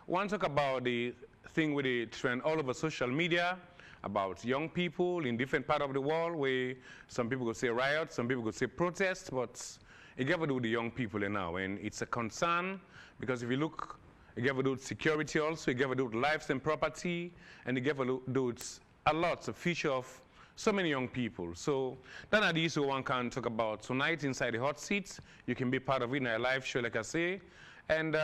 want to talk about the thing with the trend all over social media about young people in different parts of the world where some people could say riot, some people could say protest, but it got to do with the young people now. And it's a concern because if you look, it got to do with security also, it got to do with lives and property, and it got to do with a lot, the future of so many young people. So that are the issues one can talk about tonight inside the hot seats. You can be part of it in a live show, like I say. And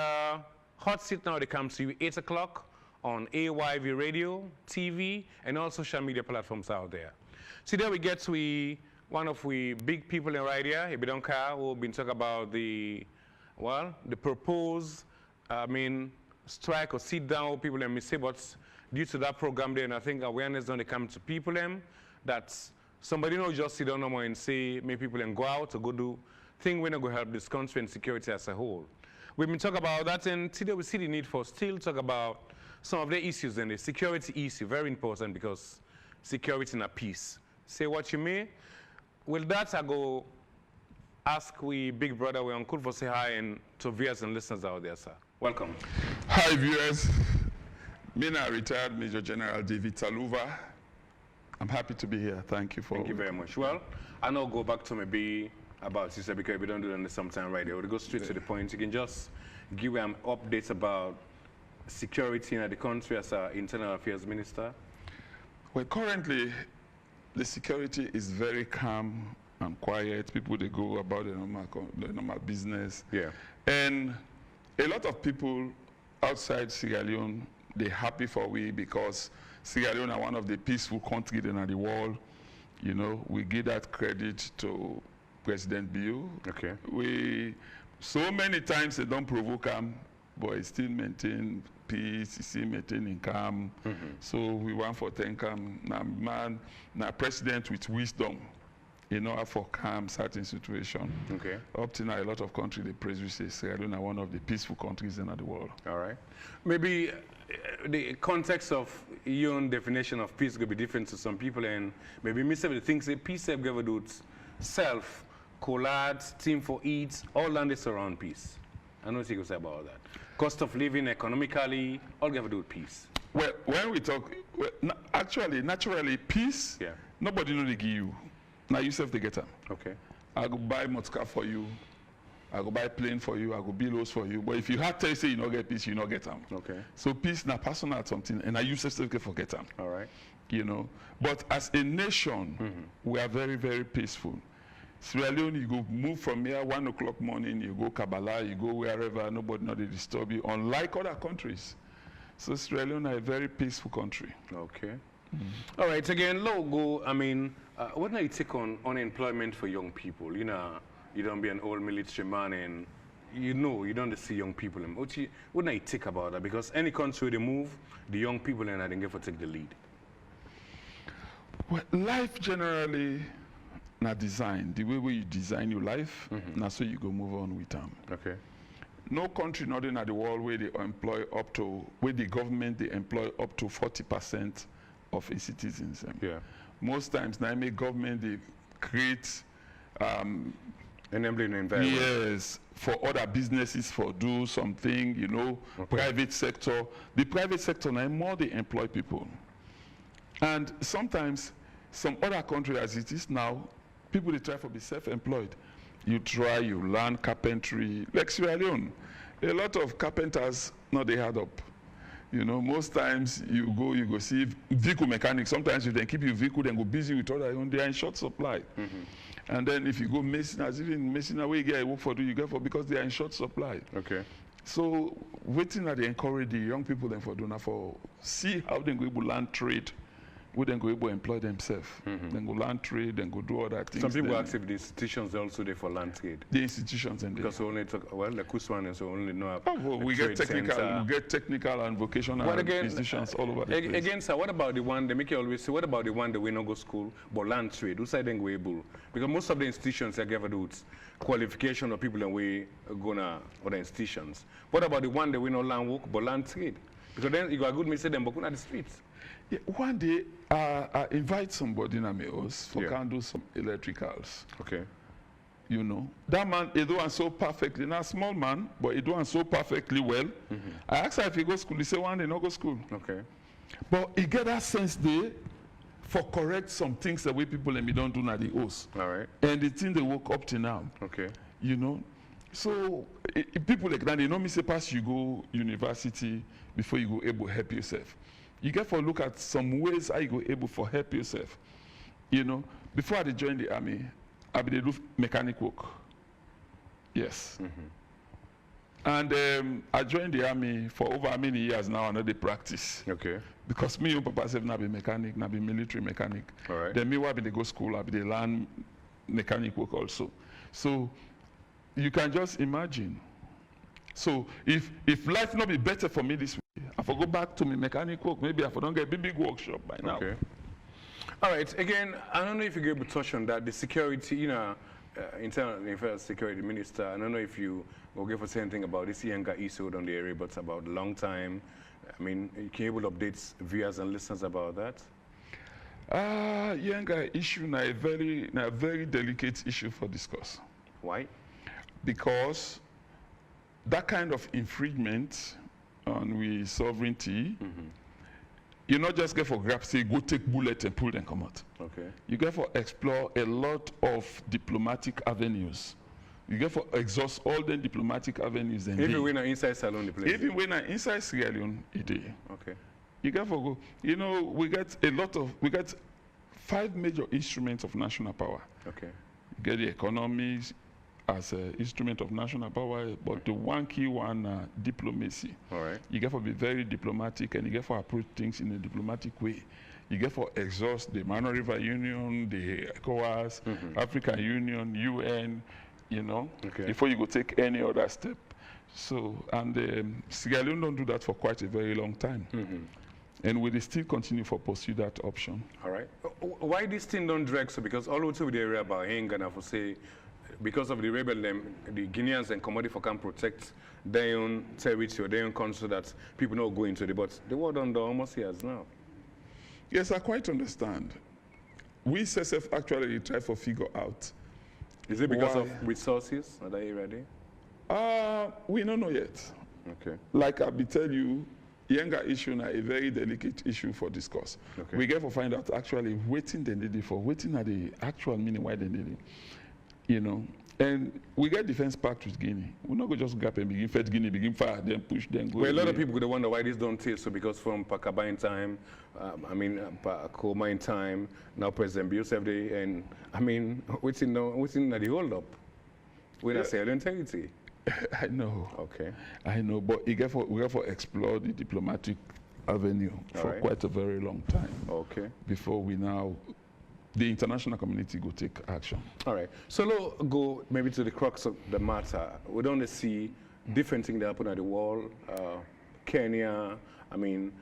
hot seat now, they come to you 8 o'clock on AYV radio, TV, and all social media platforms out there. So there we get to one of the big people in right here, Ibidonka, who have been talking about the proposed, strike or sit down people and say, but due to that program there, and I think awareness don't come to people that somebody not just sit down no more and say, make people and go out or go do things we're not going to help this country and security as a whole. We've been talking about that, and today we see the need for still talk about some of the issues, and the security issue, very important because security and peace. Say what you may. With that, I go ask we big brother, we uncle for say hi and to viewers and listeners out there, sir. Welcome. Hi viewers. Me now retired Major General David Taluva. I'm happy to be here. Thank you for. Thank you very much. Well, I know go back to maybe about you said because we don't do that sometime right there. We'll go straight to the point. You can just give them updates about security in the country as an internal affairs minister. Well, currently the security is very calm and quiet. People they go about the normal business. Yeah. And a lot of people outside Sierra Leone, they're happy for we because Sierra Leone are one of the peaceful countries in the world. You know, we give that credit to President Bill. Okay. We so many times they don't provoke him, but he still maintain peace, he still maintaining calm. So we want for thank him. Now president with wisdom, you know, for calm certain situation. Okay. Up to now, a lot of countries they praise we say Sierra Leone are one of the peaceful countries in the world. All right. Maybe the context of your own definition of peace could be different to some people, and maybe me say the things that peace have given do self, collage, team for eat, all land is around peace. I know what you can say about that. Cost of living, economically, all have to do with peace. Well, when we talk, well, actually, naturally, peace, yeah. Nobody know they give you. Now you self they get them. Okay. I go buy motorcar for you. I go buy plane for you. I go build house for you. But if you had to say you not get peace, you not get them. Okay. So peace na personal something, and I use self to forget them. All right. You know. But as a nation, we are very, very peaceful. Sierra Leone, you go move from here 1 o'clock morning, you go Kabbalah, you go wherever, nobody not disturb you, unlike other countries. So Sierra Leone are a very peaceful country. Okay. All right, again, logo, what do you take on unemployment for young people? You know, you don't be an old military man and you know, you don't see young people. What do you take about that? Because any country they move, the young people and I think have to take the lead. Well, life generally, not design. The way you design your life, now so you go move on with them. Okay. No country not in the world where they employ up to, where the government they employ up to 40% of its citizens. Yeah. Most times now make government they create enabling environment. Yes, for other businesses for do something, you know, private sector. The private sector now more they employ people. And sometimes some other country as it is now, people they try to be self-employed. You try, you learn carpentry. Like Sierra Leone, a lot of carpenters now they had up. You know, most times you go see vehicle mechanics. Sometimes you then keep your vehicle and go busy with other, they are in short supply. And then if you go masoners, even masoner where you get work for, do you get for because they are in short supply. Okay. So waiting that they encourage the young people then for doing for see how they go able to learn trade. We then go able to employ themselves. Then go learn trade, then go do other things. Some people ask if the institutions are also there for land trade. The institutions and because we only talk the Kuswan and so only know. We get technical and vocational institutions all over the place. Again, sir, what about the one they make you always say? What about the one that we not go school but land trade? Who side then go able? Because most of the institutions are given do qualification of people and we gonna other institutions. What about the one that we not land work but land trade? Because then you got a good message them but on the streets. Yeah, one day, I invite somebody in my house for can do some electricals. Okay. You know, that man, he do so perfectly. Not a small man, but he do so perfectly well. I asked her if he go school. He say one day no go school. Okay. But he get that sense there for correct some things that we people and me don't do na the host. All right. And the thing they woke up to now. Okay. You know, so people like that, they know me say pass you go university before you go able to help yourself. You get for look at some ways how you go able for help yourself. You know, before I joined the army, I be do mechanic work. Yes. And I joined the army for over how many years now, and I dey practice. Okay. Because me and Papa said, na be mechanic, na be military mechanic. All right. Then me, I be dey go school, I be dey learn mechanic work also. So you can just imagine. So if life not be better for me this way, I for go back to my mechanic work, maybe I for don't get big workshop by now. Okay. All right. Again, I don't know if you get able to touch on that. The security, you know, internal affairs security minister. I don't know if you will give us anything about this younger issue on the area, but it's about a long time. I mean, can you able to update viewers and listeners about that? Younger issue na a very delicate issue for discuss. Why? Because that kind of infringement on we sovereignty, you not just get for grab, say go take bullet and pull them come out. Okay. You get for explore a lot of diplomatic avenues. You get for exhaust all the diplomatic avenues. And even when inside salon the place. Even when inside Sierra Leone, it is. Okay. You get for go. You know, we get 5 major instruments of national power. Okay. You get the economies as an instrument of national power, but the one key one, diplomacy. All right. You get for be very diplomatic, and you get for approach things in a diplomatic way. You get for exhaust the Mano River Union, the ECOWAS, African Union, UN, you know, before you go take any other step. So, and Sierra Leone don't do that for quite a very long time. And we still continue for pursue that option. All right. Why this thing don't drag so? Because all over the area about Ghana for say, because of the rebel them, the Guineans and commodity for can protect their own territory, their own country, so that people not go into the, but the war done almost years now. Yes, I quite understand. We CSF actually try to figure out. Is it because of resources? Are they ready? We don't know yet. Okay. Like I be tell you, younger issue now a very delicate issue for discourse. Okay. We get to find out actually waiting they need it for, waiting at the actual meaning why they need it. You know, and we get defense pact with Guinea. We're not going to just grab and begin fight Guinea, begin fire, then push, then go. Well, a lot of people could wonder why this don't take. So because from Pakaba in time, Pakoma in time, now President Biosef Day, and I mean, within the hold up, when I say integrity. I know. Okay. I know, but we have to explore the diplomatic avenue for quite a very long time. Okay. Before we now, the international community go take action. All right. So let's go maybe to the crux of the matter. We don't see different things that happen at the world. Kenya, I mean,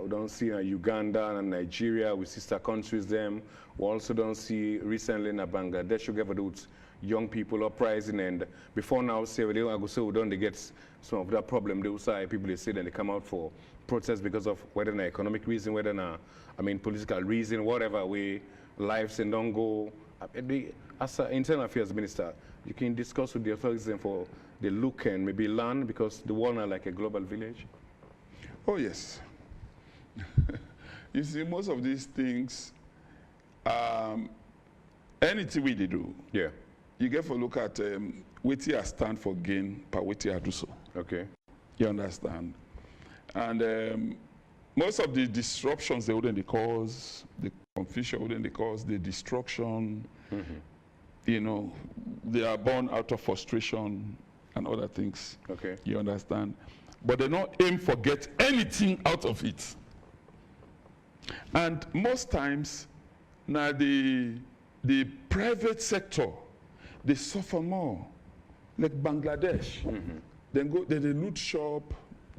we don't see Uganda and Nigeria with sister countries them. We also don't see recently in Bangladesh, you get those young people uprising, and before now, say we don't get some of that problem. They say people they say that they come out for protests because of whether an economic reason, whether an political reason, whatever way lives and don't go. As an internal affairs minister, you can discuss with the authorities and for the look and maybe learn, because the world are like a global village. Oh yes. You see, most of these things, anything we do, yeah, you get to look at what you stand for gain, per what you do so. Okay. You understand? And most of the disruptions they wouldn't cause, the confusion wouldn't cause, the destruction, you know, they are born out of frustration and other things. Okay. You understand? But they don't aim for get anything out of it. And most times, now the private sector, they suffer more. Like Bangladesh, they loot shop,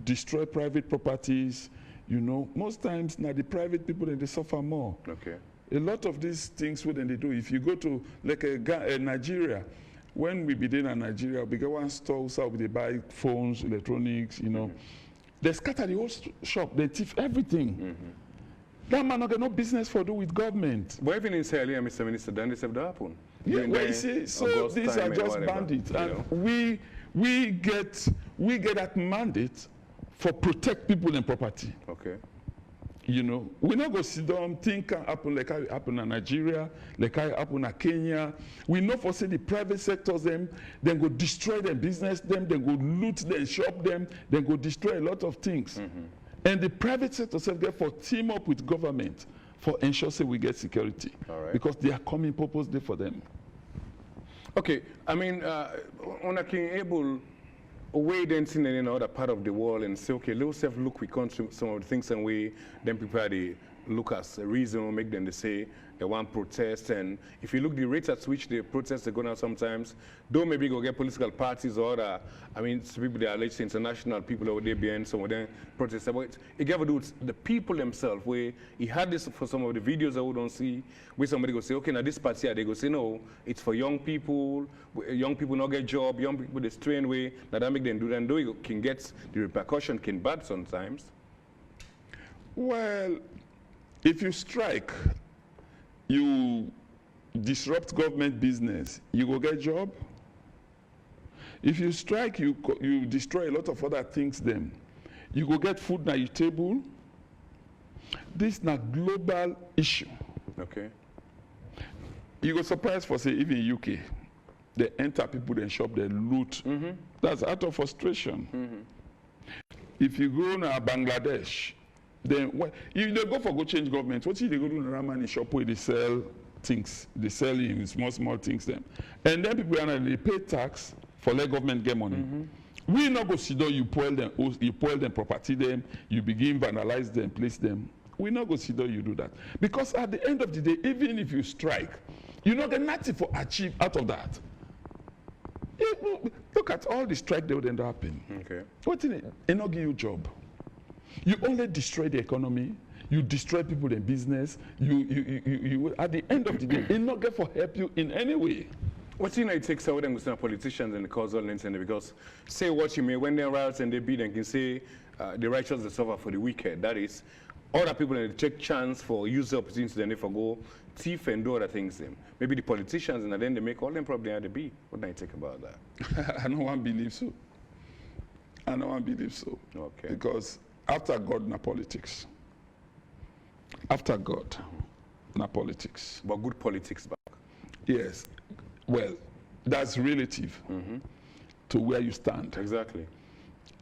destroy private properties. You know, most times now the private people they suffer more. Okay. A lot of these things what they do. If you go to like a Nigeria, when we begin in Nigeria, we go one store so they buy phones, electronics. You know, they scatter the whole shop. They thief everything. That man not got no business for do with government. But even in Sierra Leone, Mr. Minister, then this have to happen. Yeah, well, you see, so August these are just whatever, bandits, and know? we get that mandate for protect people and property. Okay. You know, we not go sit down, think can happen like how it happen in Nigeria, like how it happen in Kenya. We know for say the private sectors them, then go destroy them business them, then go loot them, shop them, then go destroy a lot of things. And the private sector self get for team up with government for ensure say we get security. All right. Because they are coming purposely for them. Okay, I mean, on a king able way dancing in another part of the world and say, okay, let's have look we country some of the things and we then prepare the look as a reason make them they say they want protest, and if you look the rates at which the protests are going on sometimes, though maybe go get political parties or other, I mean some people they are alleged international people over there behind some of them protests, but it got to do with the people themselves where he had this for some of the videos I would don't see where somebody go say, okay, now this party they go say no, it's for young people not get job, young people they strain way, that make them do that, and though you can get the repercussion can bad sometimes. Well, if you strike, you disrupt government business, you go get job. If you strike, you destroy a lot of other things then. You go get food na your table. This is a global issue. Okay. You go surprised for say even UK, they enter people, they shop, they loot. That's out of frustration. If you go to Bangladesh, then if they go for go change government, what if they go to Ramani shop where they sell things, they sell in small things them, and then people they pay tax for let government get money. We not go sit down, you spoil them property them, you begin vandalize them, place them. We not go sit down, you do that because at the end of the day, even if you strike, you not get nothing for achieve out of that. Look at all the strike that would end up happening. Okay. What in it? It not give you job. You only destroy the economy. You destroy people in business. You at the end of the day, it not get for help you in any way. What you know it takes away them with politicians and the causal lens, because say what you may when they riots and they beat and can say the righteous they suffer for the wicked. That is, other people they take chance for use the opportunity then they forgo thief and do other things them. Maybe the politicians and then they make all them probably had to be. What do you think about that? I don't want to believe so. I don't want to believe so. Okay. Because after God, na politics. After God, na politics. But good politics back. Yes. Well, that's relative to where you stand. Exactly.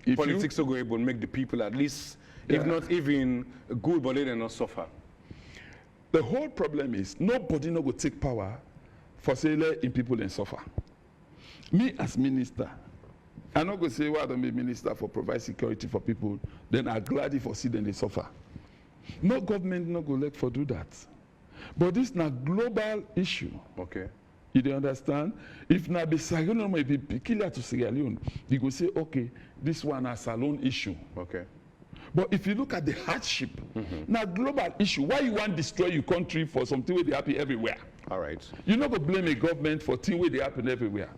If Politics will go able to make the people at least, if not even good, but they not suffer. The whole problem is nobody no go take power for say let in people and suffer. Me as minister, I'm not going to say, well, I don't be minister for provide security for people, then I'm glad if I see them they suffer. No government no go let for do that. But this is a global issue. Okay. You don't understand? If na be Sierra Leone may be peculiar to Sierra Leone, you go say, okay, this one is a lone issue. Okay. But if you look at the hardship, now global issue, why you want to destroy your country for something where they happen everywhere? All right. You're not going to blame a government for things where they happen everywhere.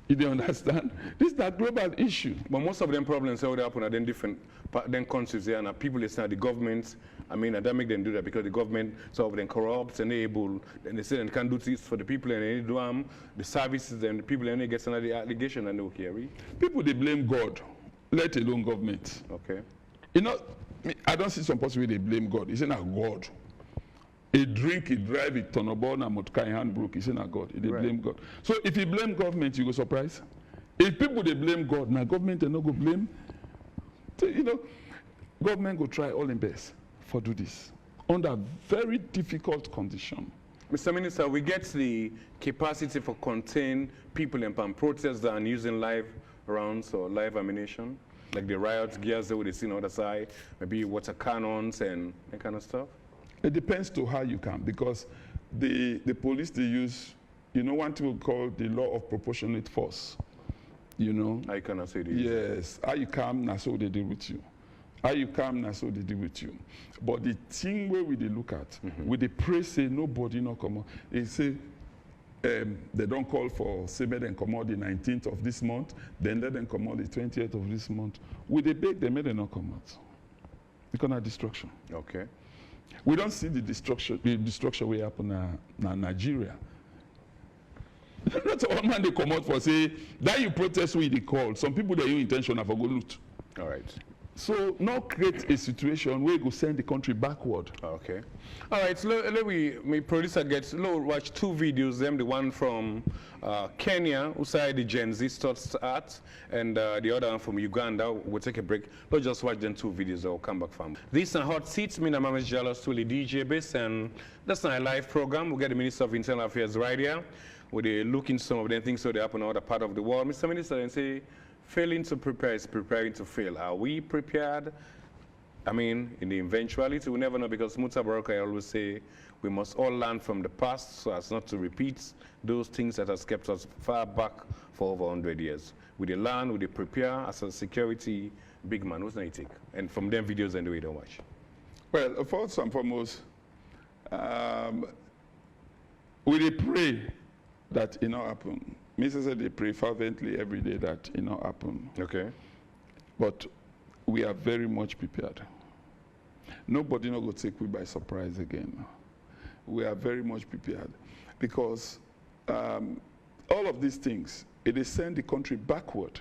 You don't understand? This is a global issue. But most of them problems how they happen are then different then countries there and people they say the government, I mean, that make them do that because the government sort of then corrupts and able, and they say they can't do this for the people and they do the services and the people and they get another allegation and they will carry. People they blame God, let alone government. Okay. You know, I don't see some person where they blame God. It's not God. A drink, a drive, a turn about, a motorcar, handbook, it's not God. They blame God. So if you blame government, you go surprise. If people they blame God, now government they not go blame. So, you know, government go try all in best for do this under very difficult condition. Mr. Minister, we get the capacity for contain people in protests and using live rounds or live ammunition, like the riot gears that we see on the other side, maybe water cannons and that kind of stuff. It depends to how you come, because the police they use, you know, one thing we call the law of proportionate force. You know? I cannot say this. Yes. How you come, that's how they deal with you. How you come, that's how they deal with you. But the thing where we they look at, with the press say nobody no come out. They say they don't call for say let them come out the 19th of this month, then let them come out the 20th of this month. With the beg them, let them not come out. Because of destruction. Okay. We don't see the destruction will happen in Nigeria. Not all man they come out for say that you protest with the call. Some people they use intention of a go loot. All right. So now create a situation where you go send the country backward. Okay. All right. So let me producer gets watch two videos. Them the one from Kenya, who side the Gen Z start, and the other one from Uganda. We'll take a break. Let's just watch them two videos. I'll come back from. These are hot seats. Me and Mama Jealous to the DJ base, and that's not a live program. We get the Minister of Internal Affairs right here. Where they look into some of them things so they happen in other part of the world. Mr. Minister, and say. Failing to prepare is preparing to fail. Are we prepared? I mean, in the eventuality, we never know, because Mutabaraka, I always say we must all learn from the past so as not to repeat those things that has kept us far back for over 100 years. We learn, we prepare as a security big man. What's not take? And from them videos and the way they watch. Well, first and foremost, we pray that it not happen. Mr. said they pray fervently every day that it not happen. Okay. But we are very much prepared. Nobody not go take we by surprise again. We are very much prepared because all of these things, it is send the country backward.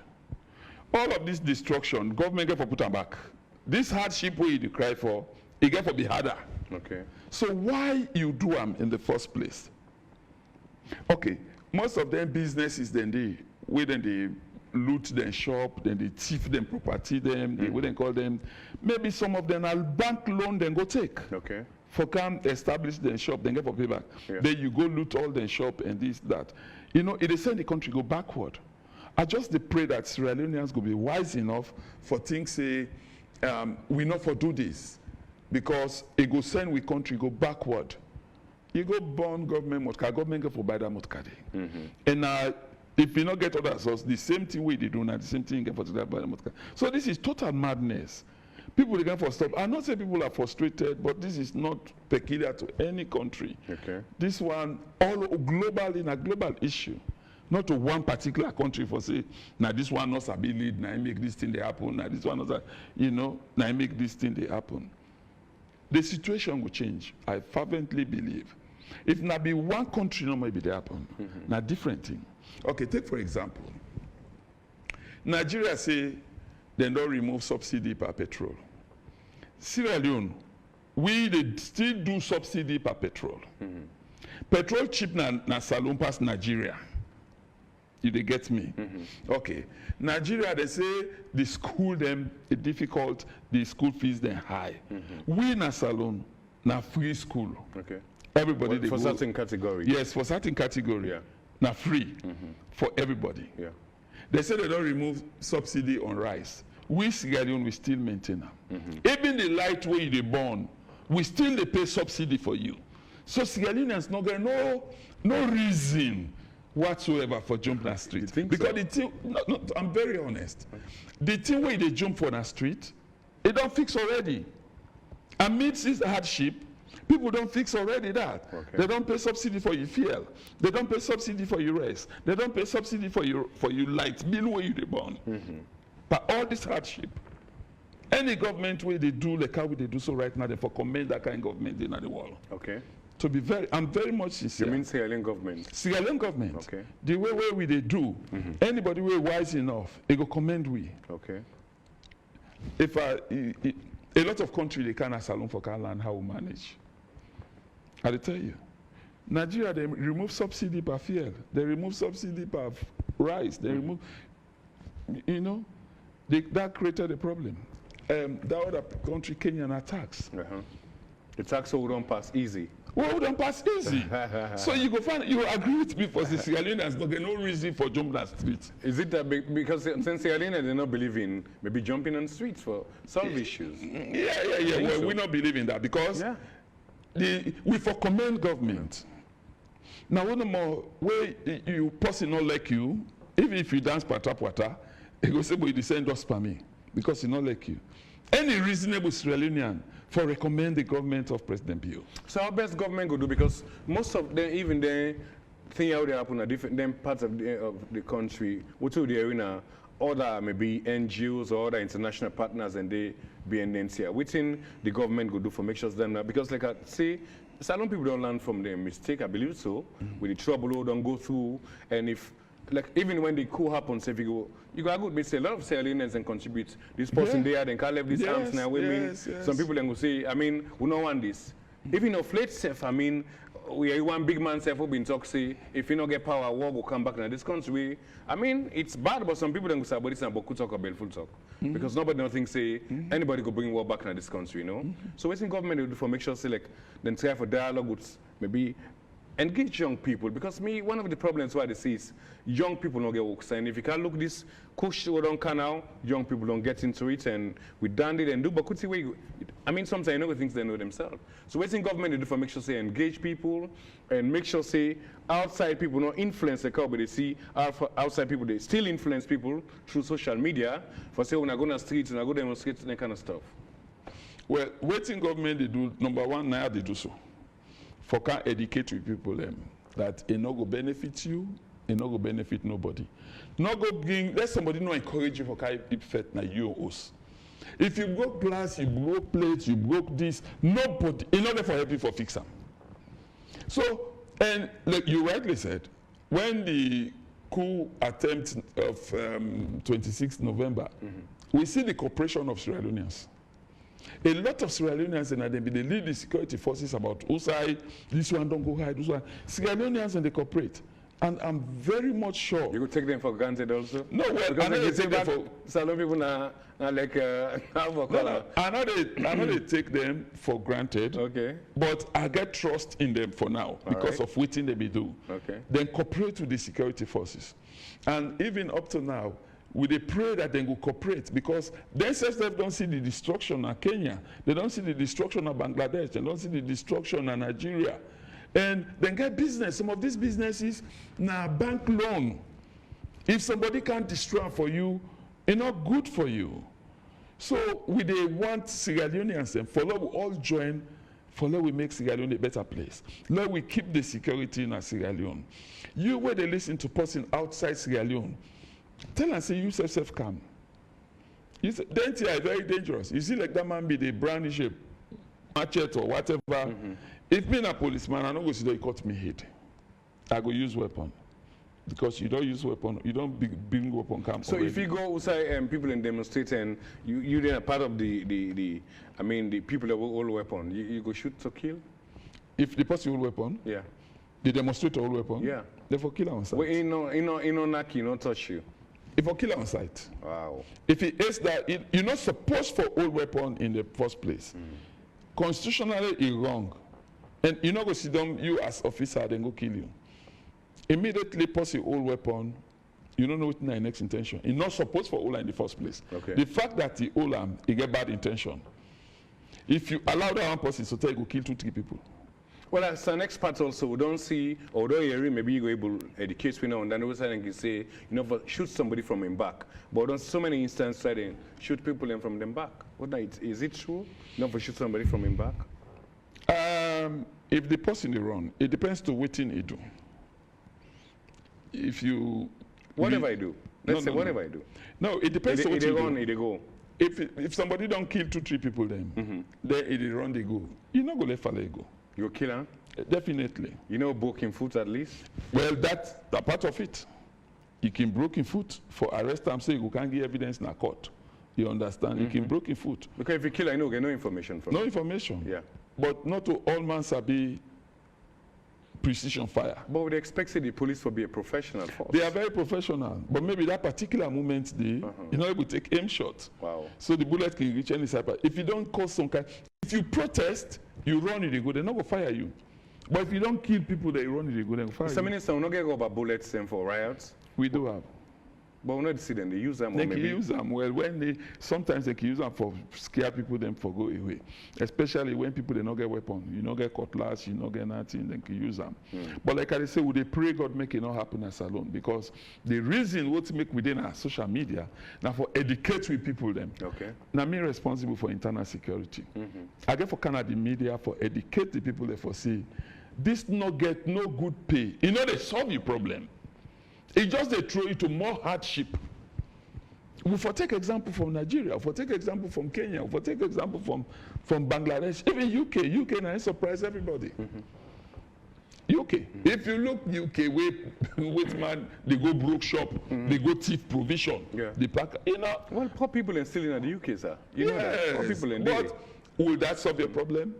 All of this destruction, government get for put them back. This hardship we cry for, it get for be harder. Okay. So why you do them in the first place? Okay. Most of them businesses, then they loot them shop, then they thief them property, them, they wouldn't call them. Maybe some of them are bank loan, then go take. Okay. For come establish them shop, then get for payback. Yeah. Then you go loot all them shop and this, that. You know, it is send the country go backward. I just pray that Sierra Leoneans will be wise enough for things say, we not for do this. Because it go send we country go backward. You go born government motka, government go for buy that motka. And if you not get other source, the same thing we do now, the same thing you get for buy the motka. So this is total madness. People again for stop. I'm not saying people are frustrated, but this is not peculiar to any country. Okay. This one all global in a global issue. Not to one particular country for say, now this one not be lead, now I make this thing they happen, now this one not, you know, now I make this thing they happen. The situation will change. I fervently believe. If not be one country, no maybe they happen. Now different thing. Okay, take for example. Nigeria say they don't remove subsidy per petrol. Sierra Leone, we they still do subsidy per petrol. Petrol cheap na saloon pass Nigeria. You they get me? Okay. Nigeria, they say the school them difficult, the school fees then high. We na saloon na free school. Okay. Everybody well, for certain category. Yes, for certain category. Yeah. Now free for everybody. Yeah. They say they don't remove subsidy on rice. We Sierra Leone, we still maintain them. Even the light way they burn, we still they pay subsidy for you. So Sierra Leoneans not get no reason whatsoever for jump that street. Because so? The thing, no, I'm very honest. The thing where they jump for that street, it don't fix already. Amidst this hardship, people don't fix already that. Okay. They don't pay subsidy for your fuel. They don't pay subsidy for your rest. They don't pay subsidy for your light bill where you they born. But all this hardship, any government where they do like how they do so right now, they for commend that kind of government in the world. Okay. To be I'm very much sincere. You mean Sierra Leone government? Sierra Leone government. Okay. The way we they do, anybody we wise enough, they go commend we. Okay. If a lot of countries they can't have salon for can learn how we manage. I tell you, Nigeria they remove subsidy per fuel, they remove subsidy per rice, they remove, you know, that created a problem. That other country, Kenya, na tax. The tax will don't pass easy. Well, don't pass easy. So you go find, you agree with me for the Sierra Leoneans, but there's no reason for jumping that street. Is it that because since Sierra Leone they don't believe in maybe jumping on streets for solve issues? Yeah. Well, so. We not believe in that because we for commend government. Now, one more way you person not like you, even if you dance patapwata, he go say, but you send us for me because he not like you. Any reasonable Sierra Leonean for recommend the government of President Bio. So our best government go do because most of them, even the thing out there happen in different parts of the country, which are there in other maybe NGOs or other international partners and they be in here. Within the government go do for make sure them now because like I say Salon people don't learn from their mistake, I believe so. With the trouble they don't go through, and if like even when the coup happens, if you go a good bit say a lot of Sierra Leoneans and contribute. This person there, then can't leave these arms now. Some people then go say, I mean, we don't want this. Even of late self, I mean, we are one big man self who been talk say if you don't get power, war will come back in this country. I mean, it's bad, but some people don't go say, but it's not about talk or full talk. Because nobody don't think say anybody could bring war back in this country, you know? So what's the government will do for make sure say like then try for dialogue with maybe engage young people, because one of the problems why they see is young people don't get work. And if you can look this push we don't can now, young people don't get into it, and we done it and do, but could see where I mean, sometimes I know things they know themselves. So what's in government to do for make sure say engage people and make sure say outside people don't influence the crowd, but they see outside people they still influence people through social media for say when I go on the streets and I go demonstrate that kind of stuff. Well, what in government they do, number one, now they do so. For can educate with people that it not go benefit you, it not go benefit nobody. Not go bring, let somebody not encourage you for can effect na you or us. If you broke glass, you broke plates, you broke this, nobody, in order for help you for fix them. So, and like you rightly said, when the coup attempt of 26th November, we see the cooperation of Sierra Leoneans. A lot of Sierra Leoneans and they lead the security forces about Usai, this one don't go hide, this one. Sierra Leoneans and they cooperate. And I'm very much sure. You could take them for granted also? No, well, because I know they take them for... Salon people now like... I know they take them for granted. Okay. But I get trust in them for now because of what they be do. Okay. Then cooperate with the security forces. And even up to now, we they pray that they will cooperate, because they themselves don't see the destruction of Kenya. They don't see the destruction of Bangladesh. They don't see the destruction of Nigeria. And then get business. Some of these businesses, now bank loan. If somebody can't destroy for you, it's not good for you. So they want Sierra Leoneans and follow we all join, follow we make Sierra Leone a better place. Let we keep the security in Sierra Leone. You where they listen to person outside Sierra Leone, tell and say you self calm. Then are very dangerous. You see like that man be the brandish a machete or whatever. If me a policeman, I don't go see that you cut me head. I go use weapon. Because you don't use weapon, you don't bring weapon camp. So already. If you go outside people and demonstrate and you then are part of the people that will hold weapon, you go shoot to kill? If the person hold weapon? Yeah. The demonstrator hold weapon? Yeah. They for kill on site. Well, knock you, not touch you. If for kill on site. Wow. If it is that, you're not supposed to hold weapon in the first place. Constitutionally, it's wrong. And you're not going to sit down, you as officer, then go kill you. Immediately post your old weapon, you don't know what the next intention. You're not supposed for Ola in the first place. Okay. The fact that the Ola, you get bad intention. If you allow that one person to tell you go kill 2-3 people. Well, as an expert also, we don't see, although you maybe you go able to educate me now, and then the other side you say, shoot somebody from him back. But on so many instances, try to shoot people in from them back. Is it true? For shoot somebody from him back? If the person is wrong, it depends to what thing he do. If you... Whatever I do. Let's say whatever I do. No, it depends on what you do. They go. If somebody don't kill 2-3 people then, then if they run, they go. You not go let fella go. You kill him? Definitely. Broken foot at least? Well, that's a part of it. You can broken foot for arrest them, say you can't give evidence in a court. You understand? You can broken foot. Because if you kill, I know, get no information from No information. Yeah. But not to all man sabi precision fire. But would expect the police to be a professional force? They are very professional. But maybe that particular moment, they able to take aim shot. Wow. So the bullet can reach any side. If you don't cause some kind, if you protest, you run it, they go, they're not going to fire you. But if you don't kill people, they run it, they go, they're going to fire you. Mr. Minister, we're not going to go about bullets for riots? We do have. But we're not see them, they use them. They can use them. Well, sometimes they can use them for scare people, then for go away. Especially when people, they don't get weapon. You don't get cutlass, you don't get nothing, they can use them. But like I say, would they pray God make it not happen as alone? Because the reason what make within our social media, now for educate with people them. Okay. Now me responsible for internal security. I get for Canada media for educate the people they for see. This not get no good pay. They solve your problem. It just they throw you to more hardship. We for take example from Nigeria, for take example from Kenya, for take example from Bangladesh, even UK now surprise everybody. UK. If you look UK, with man, they go broke shop, they go thief provision, they pack, you know. Well, poor people are still in the UK, sir. You know that. Poor people in but will that solve your problem?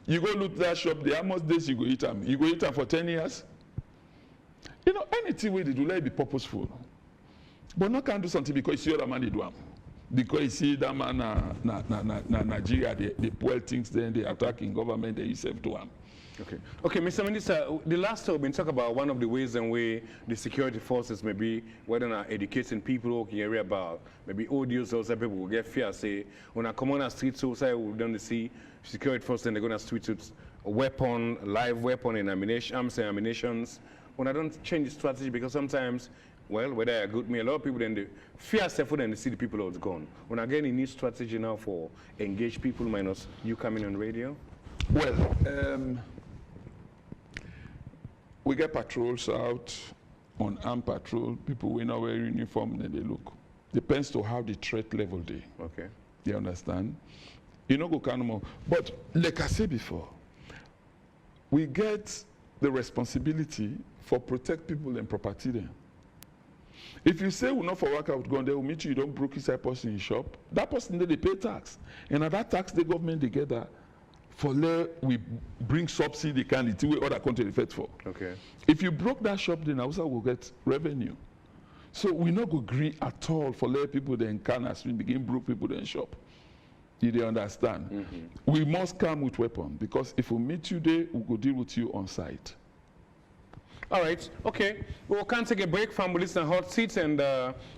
You go loot that shop, how much days you go eat them? You go eat them for 10 years? You know, anything we do, let it be purposeful. But not can do something because you see other man they do them. Because you see that man Nigeria, they pull things, then they attack in government, they use to them. Okay, Mr. Minister, the last time we've been talking about one of the ways in which the security forces maybe, whether or not educating people who can hear about, maybe audios or people will get fear, say, when I come on a street, so say we're going to see security forces and they're going to street with a weapon, live weapon and ammunition, arms and ammunitions. When I don't change the strategy, because sometimes, well, whether I good me, a lot of people then they fear stuff when they see the people who's gone. When again, you need strategy now for engage people minus you coming on radio? Well, we get patrols out on armed patrol. People will not wear uniform, then they look. Depends to how the threat level they. Okay. You understand? You know, go kind of more. But like I said before, we get the responsibility for protect people and property them. If you say we're not for work out, they will meet you, you don't broke inside person in shop. That person they pay tax. And at that tax, the government together. For there, we bring subsidy kind of way other country effect for. Okay. If you broke that shop, then also will get revenue. So we not go agree at all for let people then can as we begin broke people then shop. You they understand? We must come with weapon because if we meet you there, we go deal with you on site. All right. Okay. We can take a break from we listen hot seats and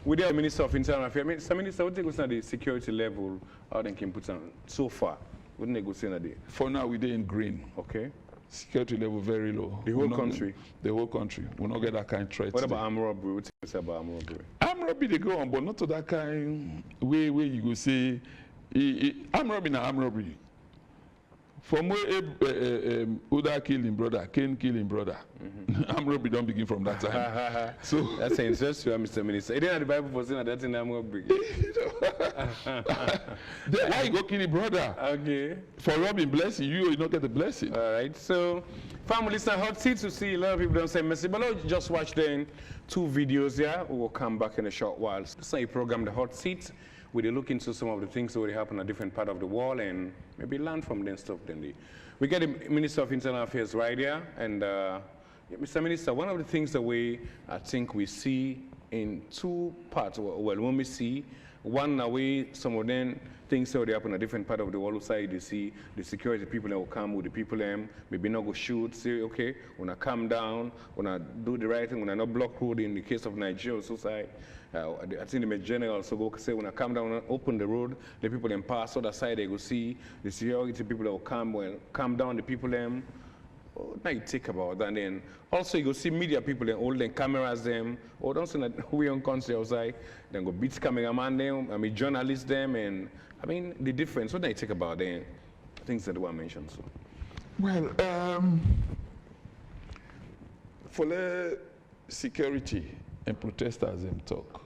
with the Minister of Internal Affairs. Mr. Minister, what do you think was the security level how they can put on so far? What do you say that day? For now, we're in green. Okay. Security level very low. The whole country? The whole country. We'll not get that kind of threat. What about armed robbery? What do you say about armed robbery? Armed robbery, they go on, but not to that kind way where you go say, armed robbery na armed robbery. From where Uda kill him brother, Cain kill him brother. Armed robbery don't begin from that time. So that's an interesting, Mr. Minister. It didn't the Bible for saying that in armed robbery. How you go kill him brother? Okay. For robbing blessing, you not get the blessing. All right. So, family, listener, hot seat to see a lot of people don't say message, but let's just watch then 2 videos here. We will come back in a short while. This is a program, The Hot Seat. We look into some of the things that already happen in a different part of the world and maybe learn from them stuff. Then we get the Minister of Internal Affairs right here. And Mr. Minister, one of the things that I think we see in 2 parts. Well, when we see one way, some of them things that happen in a different part of the world side, you see the security people that will come with the people maybe not go shoot, say, okay, when I calm down, when I do the right thing, when I not block road in the case of Nigeria society. I think the general also go say when I come down and open the road, the people then pass other side, they go see the security people that will come, well, calm down the people them. Now you think about that. And then also you go see media people then hold them cameras them, or don't say that we on country outside, then go beat cameraman them, I mean journalists them, and I mean the difference. What do you think about them? Things that were mentioned. So. Well, for the security and protesters them talk.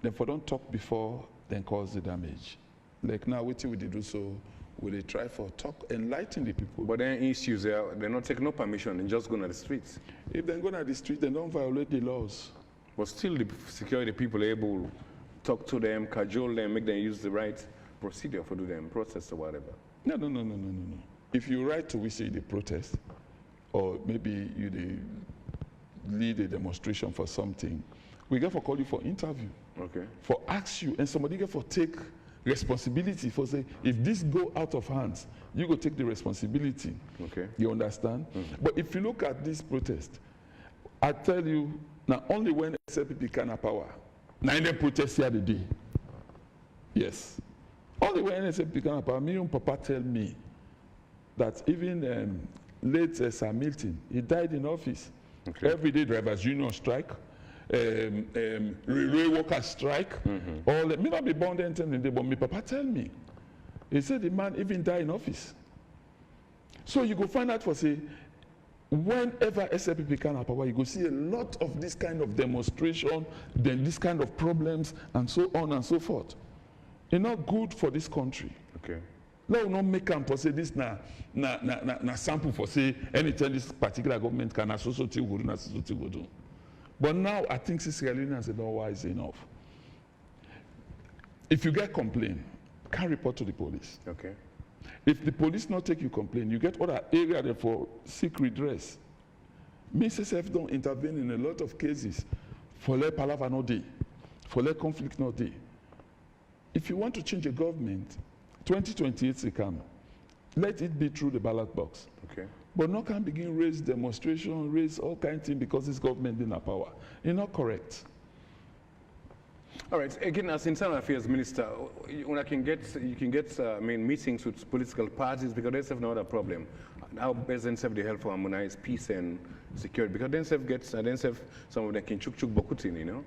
Then for don't talk before, then cause the damage. Like now, what we do so, we they try for talk, enlighten the people. But then issues they're not taking no permission and just going to the streets. If they go to the street, they don't violate the laws. But still, the security people are able to talk to them, cajole them, make them use the right procedure for do them protest or whatever. No. If you write to we say the protest, or maybe you lead a demonstration for something, we get for call you for interview. Okay. For ask you, and somebody get for take responsibility for say, if this go out of hands, you go take the responsibility. Okay. You understand? But if you look at this protest, I tell you, now only when SLPP can have power, now they protest here the day. Yes. Only when SLPP can have power, me and Papa tell me that even late Sir Milton, he died in office. Okay. Everyday drivers union strike, railway workers strike. All me not be born then, but my papa tell me, he said the man even died in office. So you go find out for say, whenever SLPP can have power, you go see a lot of this kind of demonstration, then this kind of problems, and so on and so forth. It's not good for this country. Okay. Let us not make them for say this na sample for say anytime this particular government can associate go do. But now I think Sierra Leoneans are not wise enough. If you get complaint, can report to the police. Okay. If the police not take you complaint, you get other area there for seek redress. MSSF don't intervene in a lot of cases for let palaver no day, for let conflict no day. If you want to change a government, 2028 will come. Let it be through the ballot box. Okay. But no can begin raise demonstration, raise all kinds of things because this government in power. It's not correct. All right. Again, as Internal Affairs Minister, you can get meetings with political parties because they have no other problem. How best then have the help for harmonize peace and security because then have some of them can chuk bokutin, you know.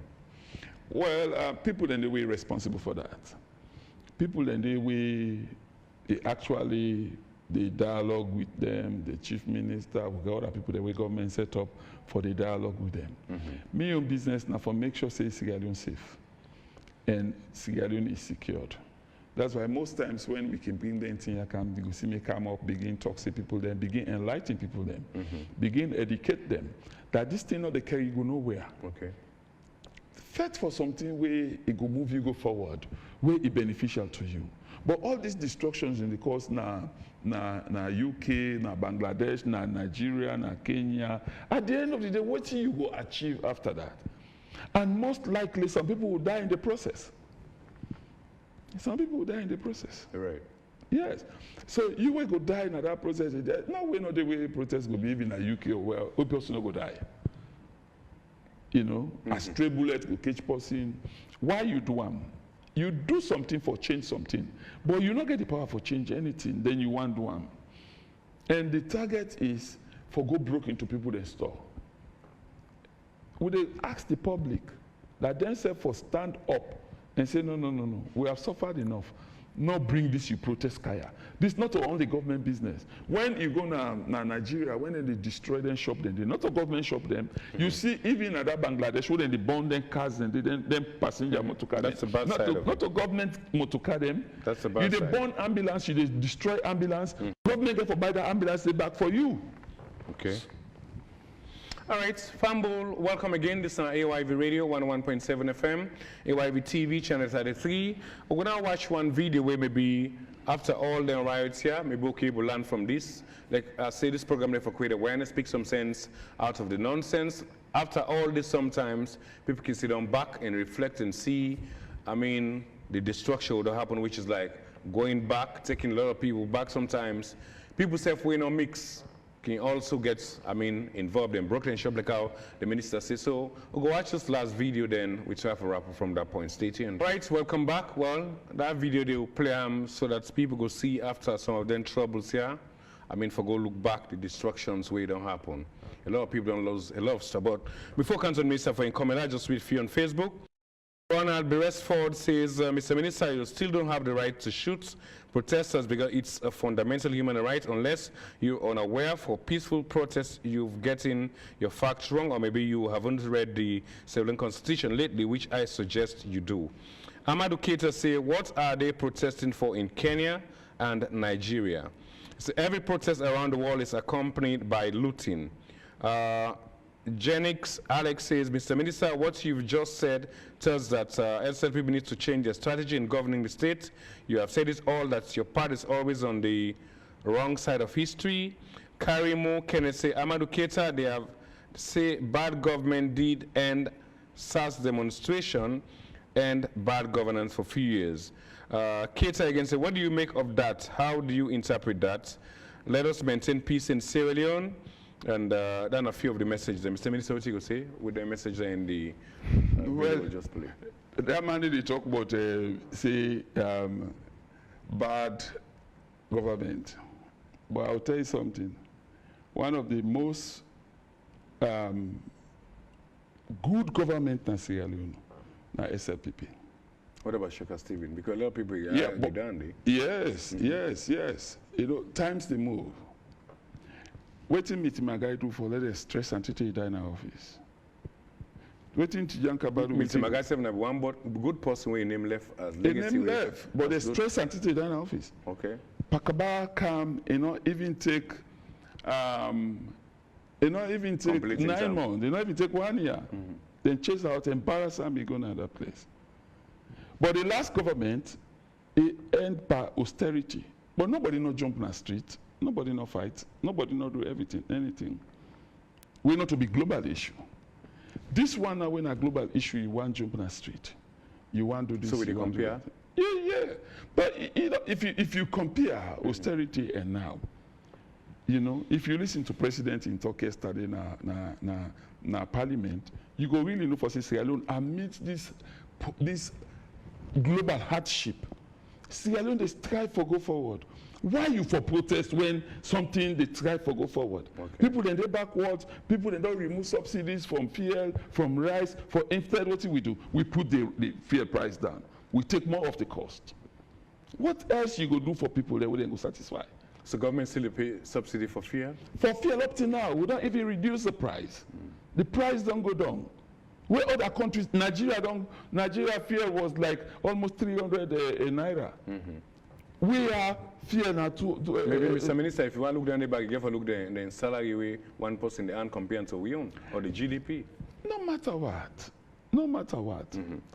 Well, people in the way responsible for that. People in the way they dialogue with them, the chief minister, we got other people the way government set up for the dialogue with them. Me own business now for make sure say Sierra Leone safe and Sierra Leone is secured. That's why most times when we can bring them in, you see me come up, begin talk to people, then begin enlighten people, then begin educate them that this thing not the carry go nowhere. Okay. Fight for something where it go move you go forward, where it beneficial to you. But all these destructions in the course na UK, na Bangladesh, na Nigeria, na Kenya, at the end of the day, what you go achieve after that? And most likely, some people will die in the process. Some people will die in the process. Right. Yes. So you will go die in that process. No way, no the way protest will be even in the UK or where a person will go die. You know, a stray bullet will catch person. Why you do them? You do something for change something, but you don't get the power for change anything, then you want to do them. And the target is for go broke into people they store. Would they ask the public that then say for stand up and say, no, we have suffered enough. Not bring this, you protest kaya. This is not only government business. When you go to Nigeria, when they destroy them, shop them, they not a government shop them. You see, even at that Bangladesh, when they burn them cars and then passenger motorcar. That's the bad side of it. Not a government motorcar them. That's the bad side. You burn ambulance, you destroy ambulance. Government get for buy the ambulance, they back for you. Okay. All right, Fambul, welcome again. This is AYV Radio 101.7 FM, AYV TV, channel 33. We're going to watch one video where maybe after all the riots here, maybe okay, we'll learn from this. Like I say, this program there for create awareness, speak some sense out of the nonsense. After all this, sometimes people can sit down back and reflect and see, the destruction would happen, which is like going back, taking a lot of people back sometimes. People say if we don't mix, can also get, involved in Brooklyn shop like how the minister says. So we'll go watch this last video, then we try to wrap up from that point. Stay tuned. Right, welcome back. Well, that video they will play so that people go see after some of them troubles here. For go look back the destructions where it don't happen. A lot of people don't lose a lot of stuff. But before Council Minister for in comment, I just read for you on Facebook. Ronald Beresford says, Mr. Minister, you still don't have the right to shoot protesters because it's a fundamental human right unless you're unaware for peaceful protests you've getting your facts wrong, or maybe you haven't read the Civilian Constitution lately, which I suggest you do. Amadou Keita say, what are they protesting for in Kenya and Nigeria? So every protest around the world is accompanied by looting. Genix Alex says, Mr. Minister, what you've just said tells that SLPP needs to change their strategy in governing the state. You have said it all, that your part is always on the wrong side of history. Karimo Kenneth say, Amadou Keita, they have say bad government did end SARS demonstration and bad governance for a few years. Keita again say, what do you make of that? How do you interpret that? Let us maintain peace in Sierra Leone. And then a few of the messages. Mr. Minister, what you go say with the message in the well, we'll just play. That man they talk about bad government. But I'll tell you something. One of the most good government in Sierra Leone, now SLPP. What about Shaka Stephen? Because a lot of people yes. You know, times they move. waiting meet my guy do for let us stress and teach die in our office. Waiting to young about Mr. Magai said that one good person when name left as legacy. Name left, but they stress and teach die in our office. Okay. Pakaba come, even take 9 months, even take 1 year. Then chase out, embarrass and be going to another place. But the last government, it ended by austerity. But nobody no jump in the street, nobody no fight, nobody no do anything. We not to be global issue. This one now when a global issue, you want jump in the street. You want to do this. So we compare? Yeah. But you know, if you compare austerity and now, you know, if you listen to President in talk yesterday na Parliament, you go really know for Sierra Leone amidst this global hardship. Sierra Leone they strive for go forward. Why you for protest when something they strive for go forward? Okay. People then they backwards. People then don't remove subsidies from fuel, from rice. For instead, what do? We put the fuel price down. We take more of the cost. What else you go do for people that wouldn't go satisfy? So government still pay subsidy for fuel? For fuel up to now, we don't even reduce the price. The price don't go down. Where other countries, Nigeria fuel was like almost 300 naira. We are fuel now maybe Mr. Minister, if you want to look down the back, you have to look the salary way 1% in the hand compared to we own or the GDP. No matter what.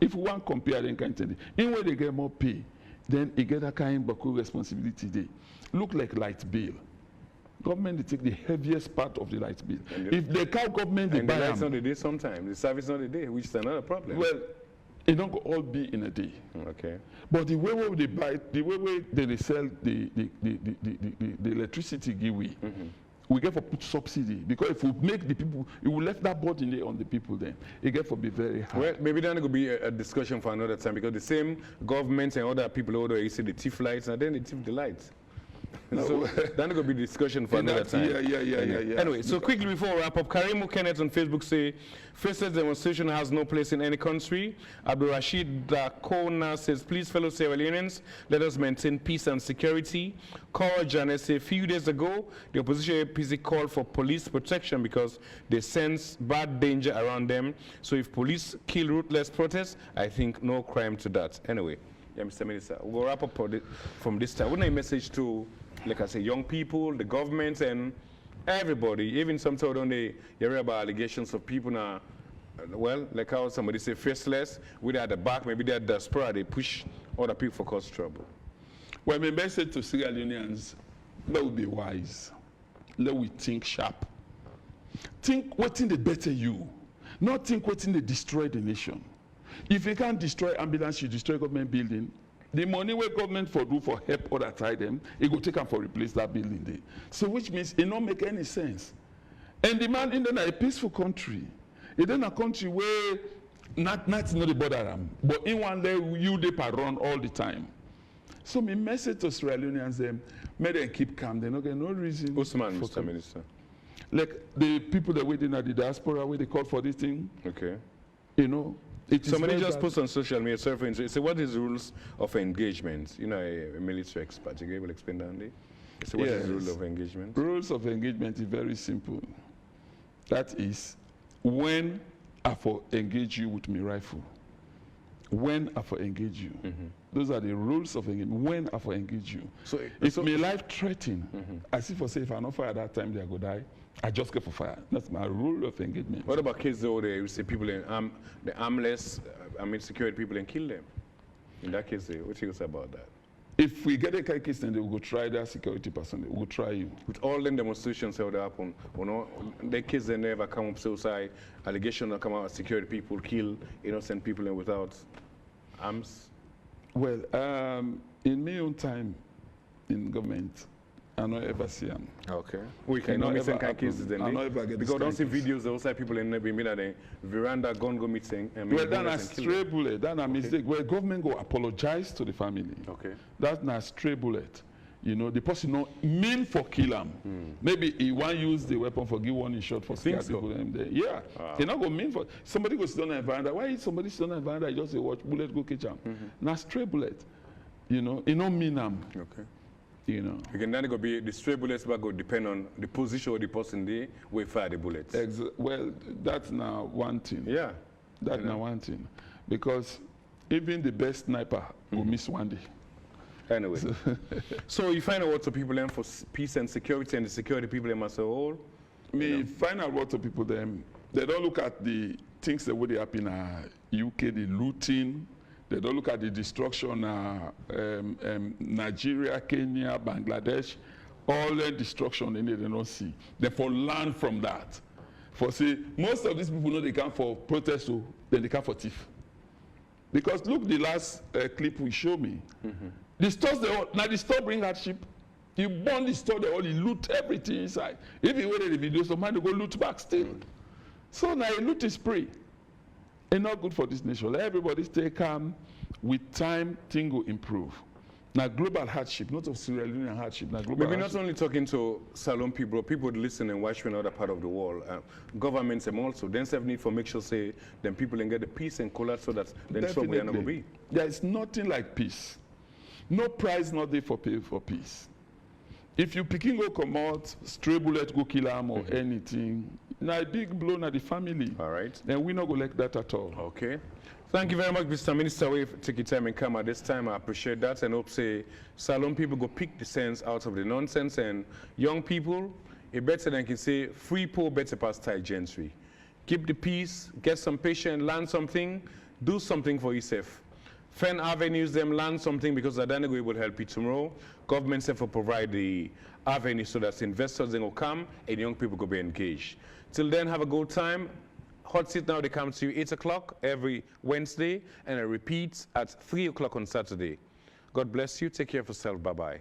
If we want to compare them kind of thing, in where they get more pay, then you get a kind of responsibility there. Look like light bill. Government they take the heaviest part of the light bill. If they call government, they buy them. The light's not the day sometimes. The service not the day, which is another problem. Well, it don't all be in a day. Okay. But the way they buy, the way they sell the electricity give we get for put subsidy because if we make the people, it will left that burden there on the people. Then it get for be very hard. Well, maybe then it could be a discussion for another time because the same government and other people order you see the thief lights and then they thief the lights. No. So that's going to be discussion for another time. Yeah. Anyway, so quickly before we wrap up, Karimu Kenneth on Facebook say, faceless demonstration has no place in any country. Abdul Rashid Dakona says, please fellow Sierra Leoneans, let us maintain peace and security. Carl Janet say, a few days ago, the opposition APC called for police protection because they sense bad danger around them. So if police kill ruthless protests, I think no crime to that. Anyway, yeah, Mr. Minister, we'll wrap up from this time. What a message to, like I say, young people, the government, and everybody, even sometimes on the area about allegations of people now, well, like how somebody say, faceless, with at the back, maybe they're diaspora, they push other people for cause trouble. Well, my message to Sierra Leoneans, let we be wise. Let we think sharp. Think what's in the better you, not think what's in the destroy the nation. If you can't destroy ambulance, you destroy government building. The money where government for do for help other tie them, it will take them for replace that building there. So which means it don't make any sense. And the man in a peaceful country, it in a country where not the bother them, but in one day you they run all the time. So my message to Sierra Leoneans them, may them keep calm. They don't get no reason. Usman, Mr. Minister. Like the people that waiting at the diaspora where they call for this thing. Okay. You know. Somebody just post on social media surfing. So, what is the rules of engagement? You know, a military expert. You able to explain that? So, what is the rule of engagement? Rules of engagement is very simple. That is, when I for engage you with my rifle. When I for engage you. Those are the rules of engagement. When I for engage you. So, if my life threatened, as if I say if I not fire at that time, they go die. I just get for fire. That's my rule of engagement. What about cases though you see people in the armless, security people and kill them? In that case, what do you say about that? If we get a case, then they will go try that security person. They will try you. With all them demonstrations that happen, you know, the case they never come up suicide, allegation that come out, security people kill innocent people and without arms. Well, in my own time in government, I don't ever see them. Okay. We can not miss kind of cases then. I because I don't see videos outside people in maybe the veranda gun go meeting. Well, that's a stray bullet. That's a mistake. Well, government go apologize to the family. Okay. That's not a stray bullet. You know, the person not mean for kill him. Maybe he want use the weapon for give one shot for scare people. Yeah. He not go mean for somebody go sit on a veranda. Why is somebody sit on a veranda? Just say watch bullet go catch him. Not stray bullet. You know, he not mean him. Okay. you know. Again, then it could be the stray bullets, but go depend on the position of the person there where fire the bullets. Well, that's now one thing. Yeah. That's now one thing. Because even the best sniper will miss one day. Anyway. So you find out what to people them for peace and security, and the security people them as a whole? Me find out what to people them. They don't look at the things that would happen in UK, the looting. They don't look at the destruction Nigeria, Kenya, Bangladesh, all the destruction they don't see. Therefore, learn from that. For see, most of these people know they come for protest, so then they come for thief. Because look, the last clip we show me. The stores, now the store bring hardship. You burn the store, they only loot everything inside. If you wait the video, some man will go loot back still. So now a loot is spree. It's not good for this nation. Let everybody stay calm. With time, things will improve. Now global hardship, not of Sierra Leone hardship. Now global Maybe hardship. not only talking to Salon people, people listen and watch in other part of the world. Governments them also. Then have need for make sure say them people can get the peace and collapse so that then trouble are not gonna be. There is nothing like peace. No price not there for peace. If you picking go come out, stray bullet go kill them or anything, now a big blow na the family. All right. Then we not go like that at all. Okay. Thank you very much, Mr. Minister. We take your time and come at this time. I appreciate that, and hope say Salon people go pick the sense out of the nonsense, and young people, it better than can say free poor better past Thai gentry. Keep the peace, get some patience, learn something, do something for yourself. Find avenues, them learn something, because that then will help you tomorrow. Governments have to provide the avenue so that investors will come and young people will be engaged. Till then, have a good time. Hot Seat now, they come to you 8 o'clock every Wednesday, and it repeats at 3 o'clock on Saturday. God bless you. Take care of yourself. Bye-bye.